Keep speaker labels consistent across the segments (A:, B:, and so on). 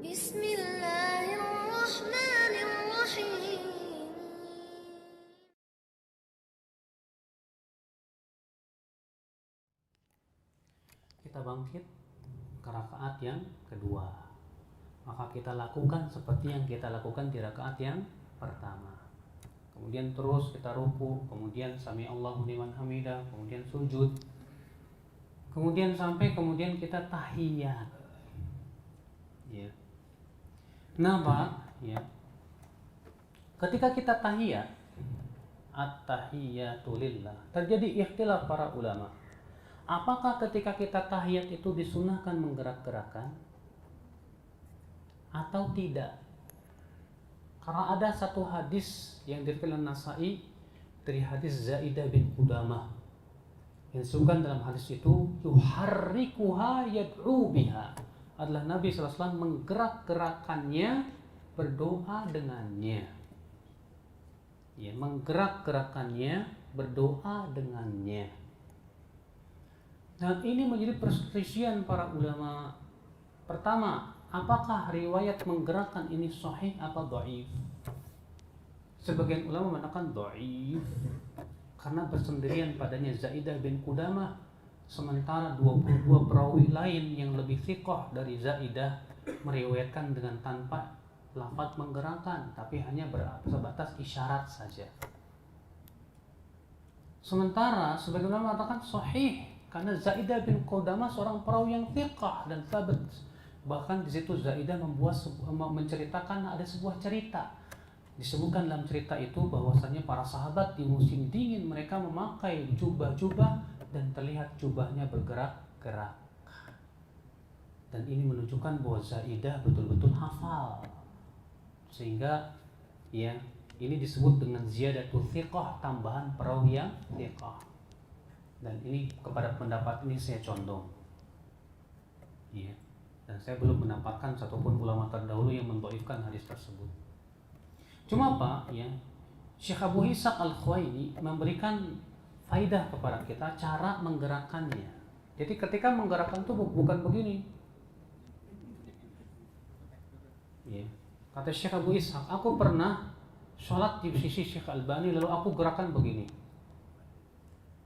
A: Bismillahirrahmanirrahim.
B: Kita bangkit ke rakaat yang kedua. Maka kita lakukan seperti yang kita lakukan di rakaat yang pertama. Kemudian terus kita ruku, kemudian sami Allahu liman hamidah, kemudian sujud. Kemudian kita tahiyat. Ya. Kenapa? Ya. Ketika kita tahiyat, at-tahiyatu lillah, terjadi ikhtilaf para ulama. Apakah ketika kita tahiyat itu disunahkan menggerak-gerakan atau tidak? Karena ada satu hadis yang diriwayatkan Nasai dari hadis Zaidah bin Qudamah yang disebutkan dalam hadis itu yuharrikuha yad'u biha, adalah Nabi SAW menggerak-gerakannya, berdoa dengannya. Ya, menggerak-gerakannya, berdoa dengannya. Dan ini menjadi perselisihan para ulama. Pertama, apakah riwayat menggerakkan ini sahih atau dhaif? Sebagian ulama mengatakan dhaif karena bersendirian padanya Zaidah bin Qudamah, sementara 22 perawi lain yang lebih thiqah dari Zaidah meriwayatkan dengan tanpa lafaz menggerakkan, tapi hanya sebatas isyarat saja. Sementara sebagian ulama mengatakan sahih karena Zaidah bin Qudamah seorang perawi yang thiqah dan thabit. Bahkan di situ Zaidah menceritakan ada sebuah cerita. Disebutkan dalam cerita itu bahwasanya para sahabat di musim dingin mereka memakai jubah-jubah dan terlihat jubahnya bergerak-gerak. Dan ini menunjukkan bahwa Zaidah betul-betul hafal. Sehingga ya, ini disebut dengan ziyadatul thiqah, tambahan perawi yang thiqah. Dan ini kepada pendapat ini saya condong. Ya. Dan saya belum mendapatkan satupun ulama terdahulu yang mendhaifkan hadis tersebut. Cuma apa ya, Syekh Abu Ishaq Al-Khuwaini memberikan faidah kepada kita cara menggerakkannya. Jadi ketika menggerakkan itu bukan begini. Ya. Kata Syekh Abu Ishaq, aku pernah sholat di sisi Syekh Albani lalu aku gerakan begini.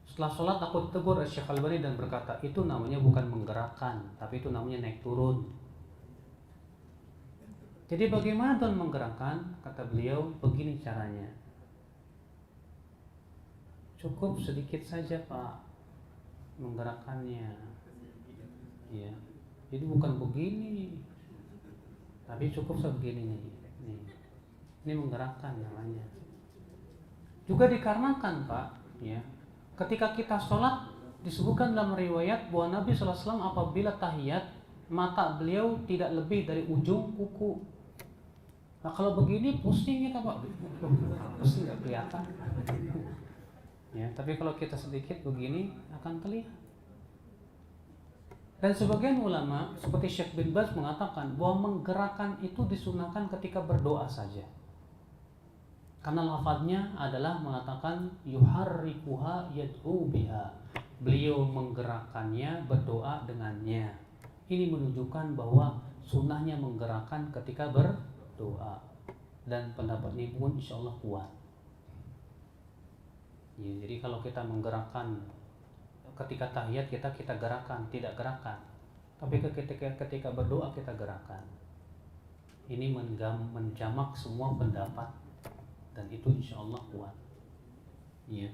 B: Setelah sholat aku tegur Syekh Albani dan berkata, itu namanya bukan menggerakkan, tapi itu namanya naik turun. Jadi bagaimana Tuhan menggerakkan? Kata beliau, begini caranya. Cukup sedikit saja Pak menggerakkannya. Ya. Jadi bukan begini, tapi cukup sebegini nih. Ini menggerakkan namanya. Juga dikarenakan Pak, ya. Ketika kita sholat disebutkan dalam riwayat bahwa Nabi SAW apabila tahiyat mata beliau tidak lebih dari ujung kuku. Nah kalau begini pusing ya Pak, pusing nggak kelihatan. Ya, tapi kalau kita sedikit begini akan terlihat. Dan sebagian ulama seperti Syekh bin Baz mengatakan bahwa menggerakkan itu disunahkan ketika berdoa saja. Karena lafadznya adalah mengatakan yuharrikuha yad'u biha. Beliau menggerakkannya, berdoa dengannya. Ini menunjukkan bahwa sunnahnya menggerakkan ketika berdoa. Dan pendapat ini pun insya Allah kuat. Ya, jadi kalau kita menggerakkan ketika tahiyat kita gerakan, tidak gerakan. Tapi ketika berdoa kita gerakan. Ini menjamak semua pendapat dan itu insya Allah kuat. Ya.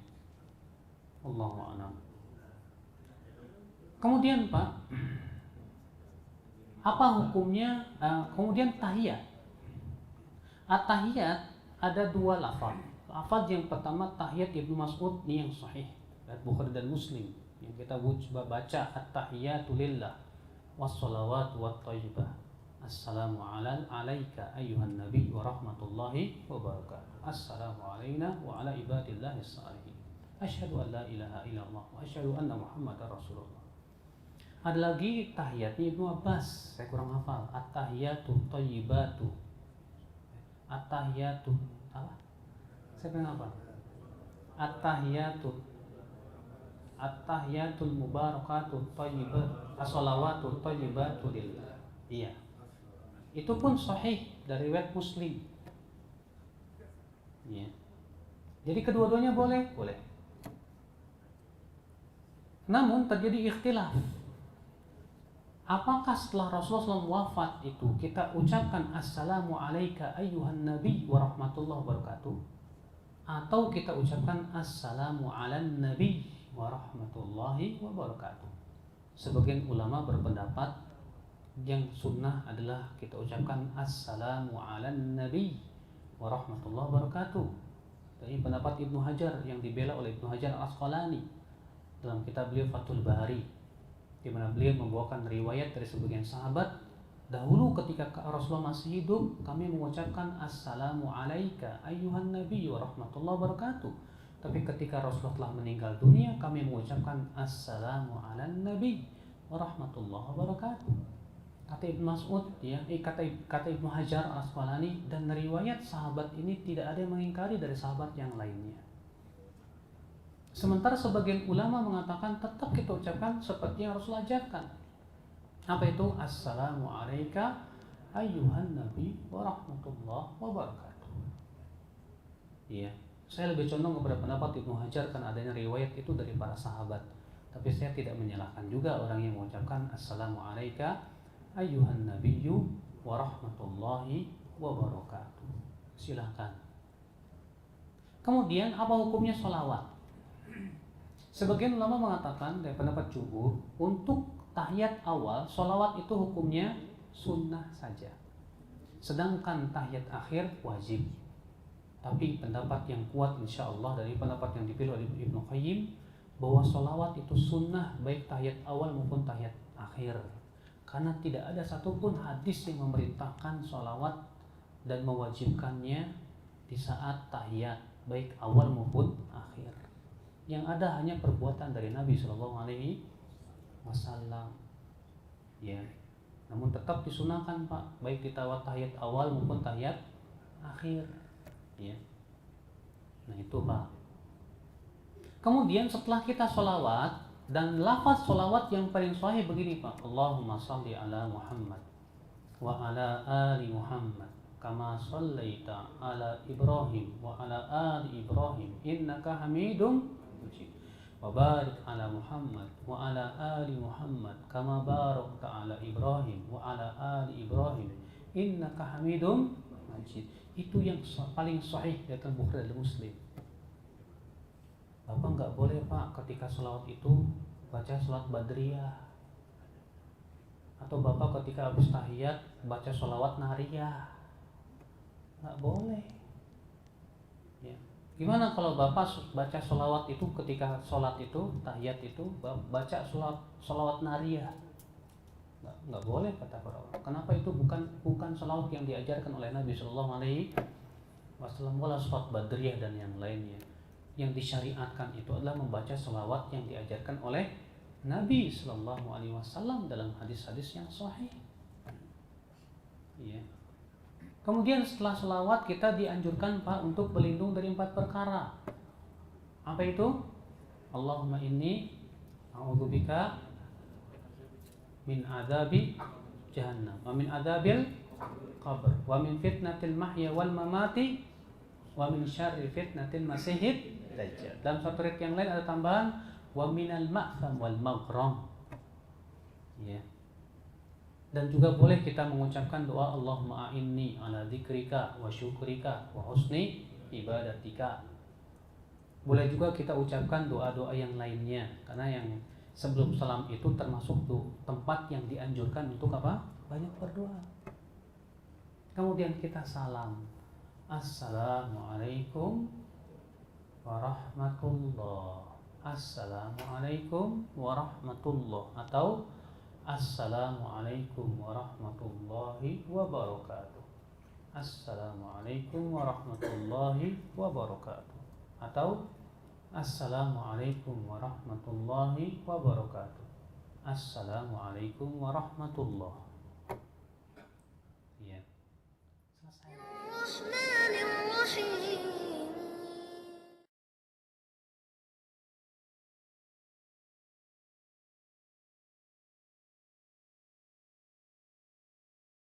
B: Allahu a'lam. Kemudian Pak, apa hukumnya? Kemudian tahiyat. At-tahiyat ada dua lafaz. Lafaz yang pertama tahiyat Ibnu Mas'ud ini yang sahih, riwayat Bukhari dan Muslim. Yang kita baca at-tahiyatu lillah was-shalawatu wat-thayyibah. Assalamu alayka ayyuhan nabiy wa rahmatullahi wa barakatuh. Assalamu alayna wa ala ibadillahi shalihin. Asyhadu an la ilaha illallah wa asyhadu anna Muhammadar Rasulullah. Ada lagi tahiyatnya Ibnu Abbas, saya kurang hafal. At-tahiyatu thayyibatu. At-tahiyatu apa? Saya pengen apa? At-tahiyatul mubarakatuh thayyibat, as-salawatu thayyibatu lillah. Iya. Itu pun sahih dari riwayat Muslim. Ya. Jadi kedua-duanya boleh. Namun terjadi ikhtilaf. Apakah setelah Rasulullah SAW wafat itu kita ucapkan assalamu alayka ayyuhan nabi wa rahmatullahi wabarakatuh, atau kita ucapkan assalamu alan nabi wa rahmatullahi wabarakatuh? Sebagian ulama berpendapat yang sunnah adalah kita ucapkan assalamu alan nabi wa rahmatullahi wabarakatuh. Ini pendapat Ibnu Hajar yang dibela oleh Ibnu Hajar Al-Asqalani dalam kitab beliau Fathul Bari, di mana beliau membawakan riwayat dari sebagian sahabat, dahulu ketika Rasulullah masih hidup kami mengucapkan assalamu alayka ayyuhan nabi wa rahmatullahi wabarakatuh, tapi ketika Rasulullah telah meninggal dunia kami mengucapkan assalamu alan nabi wa rahmatullahi wabarakatuh. Kata Ibnu Mas'ud, kata Ibnu Hajar Al-Asqalani, dan riwayat sahabat ini tidak ada yang mengingkari dari sahabat yang lainnya. Sementara sebagian ulama mengatakan tetap kita ucapkan seperti yang Rasul ajarkan. Apa itu? Assalamu alayka ayyuhan nabi wa rahmatullahi wabarakatuh. Iya, saya lebih condong kepada pendapat Ibnu Hajar karena adanya riwayat itu dari para sahabat. Tapi saya tidak menyalahkan juga orang yang mengucapkan assalamu alayka ayyuhan nabiyyu wa rahmatullahi wabarakatuh. Silakan. Kemudian apa hukumnya sholawat? Sebagian ulama mengatakan dari pendapat jumhur, untuk tahiyat awal sholawat itu hukumnya sunnah saja, sedangkan tahiyat akhir wajib. Tapi pendapat yang kuat insya Allah dari pendapat yang dipilih oleh Ibnu Qayyim, bahwa sholawat itu sunnah baik tahiyat awal maupun tahiyat akhir, karena tidak ada satupun hadis yang memerintahkan sholawat dan mewajibkannya di saat tahiyat baik awal maupun akhir. Yang ada hanya perbuatan dari Nabi Shallallahu Alaihi Wasallam. Ya, namun tetap disunahkan Pak, baik di tahiyat awal maupun tahiyat akhir. Ya, nah itu Pak. Kemudian setelah kita sholawat, dan lafaz sholawat yang paling sahih begini Pak, Allahumma shalli ala Muhammad wa ala ali Muhammad kama shallaita ala Ibrahim wa ala ali Ibrahim innaka Hamidum wa barik ala Muhammad wa ala ali Muhammad kama barakta ala Ibrahim wa ala ali Ibrahim innaka Hamidum Majid. Itu yang paling sahih dari Bukhari dan Muslim. Bapak nggak boleh Pak ketika sholawat itu baca sholat badriyah, atau Bapak ketika habis tahiyat baca sholawat nariyah, nggak boleh. Ya. Gimana kalau Bapak baca sholawat itu ketika sholat itu, tahiyat itu baca sholawat nariyah? Nggak boleh kata para ulama. Kenapa? Itu bukan sholawat yang diajarkan oleh Nabi Shallallahu Alaihi Wasallam, wala sholat badriyah dan yang lainnya. Yang disyariatkan itu adalah membaca sholawat yang diajarkan oleh Nabi Shallallahu Alaihi Wasallam dalam hadis-hadis yang sahih. Ya. Kemudian setelah sholawat kita dianjurkan Pak untuk berlindung dari 4 perkara. Apa itu? Allahumma inni a'udzubika min adzabi jahannam wa min adzabil qabr wa min fitnatil mahya wal mamati wa min syarri fitnatil masihid dajjal. Dalam satu ayat yang lain ada tambahan wa minal ma'tham wal maghram. Ya. Dan juga boleh kita mengucapkan doa Allahumma a'inni ala dzikrika wa syukrika wa husni ibadatika. Boleh juga kita ucapkan doa-doa yang lainnya, karena yang sebelum salam itu termasuk tuh tempat yang dianjurkan untuk apa? Banyak berdoa. Kemudian kita salam. Assalamualaikum warahmatullah. Assalamualaikum warahmatullah, atau Assalamualaikum warahmatullahi wabarakatuh. Assalamualaikum warahmatullahi wabarakatuh, atau Assalamualaikum warahmatullahi wabarakatuh. Assalamualaikum warahmatullah. Ya. Selesai.